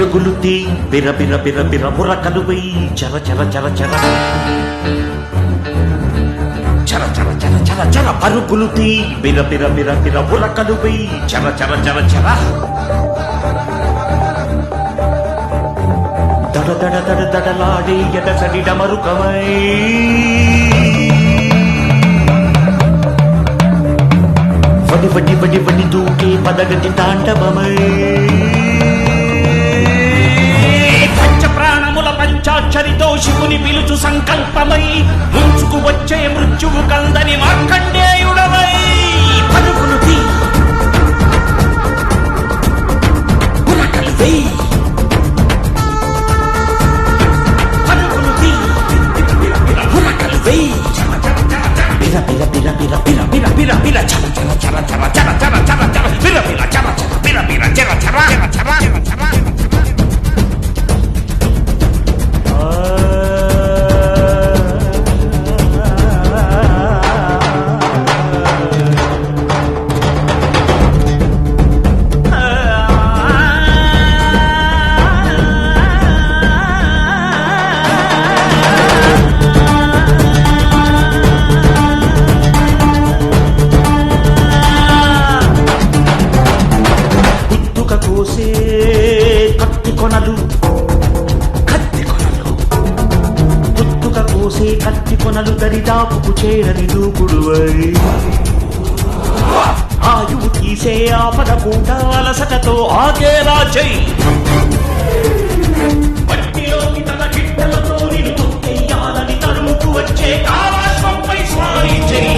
పరుగులు తీ బిర బిర బిర బిర బుర్రకలు వెయ్యి చర చర చర చర చర చర చర చర చర పరుగులు తీ బిర బిర బిర బిర బుర్రకలు వెయ్యి చర చర చర చర దడ దడ దడ దడలాడే ఎడసడి డమరుకమై వడి వడి వడి వడి దూకే పదగతి తాండవమై పంచ ప్రాణముల పంచాక్షరితో శివుని పిలుచు సంకల్పమై ముంచుకు వచ్చే మృత్యువు కందని మార్కండేయుడవై పరుగులు తీ ఉరకలు వెయ్యి పరుగులు తీ ఉరకలు వెయ్యి బిర బిర బిర బిర బిర బిర బిర బిర చర చర చర చర చర చర చర చర బిర బిర చర చర బిర బిర చర చర చర చర చర కోసే కత్తి కొనలు పుత్తుక కోసే కత్తి కొనలు దరిదాపుకు చేరని దూకుడువై ఆయువు తీసే ఆపద పూట అలసటతో ఆగేలా చెయ్యి పట్టిలోకి తన గిట్టలతో నిన్ను తొక్కెయ్యాలని తరుముకు వచ్చే కాలాశ్వంపై స్వారీ చెయ్యి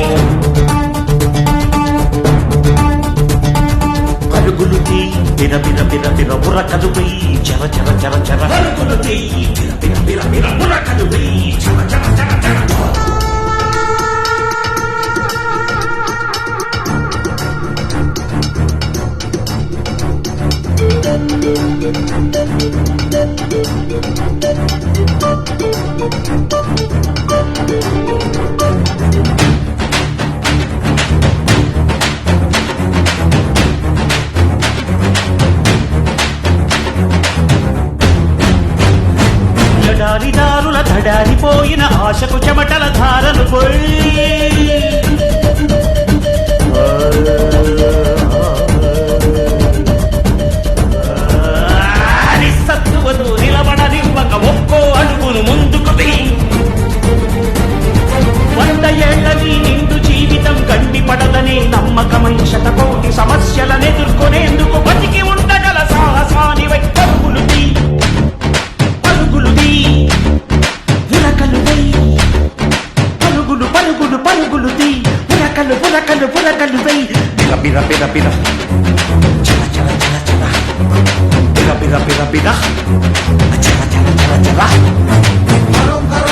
పరుగులు తీ బిర బిర బిర బిర బుర్రకలు వెయ్యి చర చర చర చర పరుగులు తీ బిర బిర బిర బిర బుర్రకలు వెయ్యి చర చర చర చర దారిదారుల ధడారిపోయిన ఆశకు చెమటల ధారలు పోయి సత్తువను నిలబడనివ్వక ఒక్కో అడుగును ముందుకు వెయ్యి 100 ఏళ్ల నీ నిండు జీవితం గండి పడదనే నమ్మకమై శతకోటి సమస్యలను ఎదుర్కొనేందుకు బతికి ఉండగల సాహసానివై పరుగులు తీ పరుగులు తీ ఉరకలు వెయ్యి పరుగులు పరుగులు పరుగులు తీ ఉరకలు ఉరకలు ఉరకలు వెయ్యి బిర బిర బిర బిర చల చల చల చల బిర బిర బిర బిర చల చల చల చల